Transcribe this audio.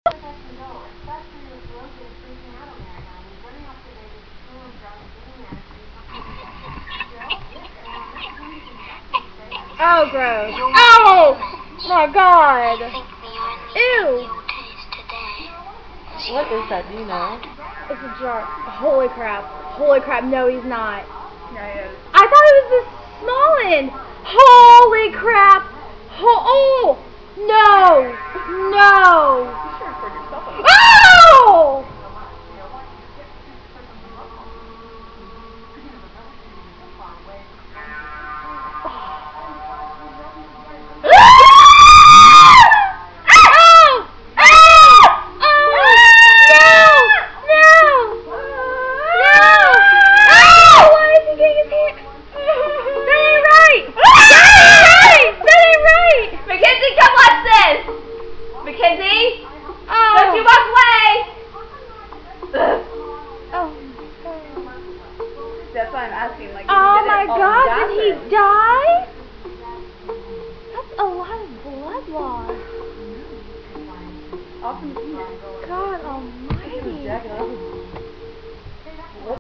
Oh, gross. Oh! My God. Ew. What is that? Do you know? It's a jar. Holy crap. Holy crap. No, he's not. No, he is. I thought it was the small end. Holy crap. Oh! No! No! You should record yourself on Oh! Mackenzie! Oh. Don't you walk away! Oh. That's why I'm asking, like, Oh did my it all God, in the did he bathroom? die? That's a lot of blood loss. Off in the God almighty.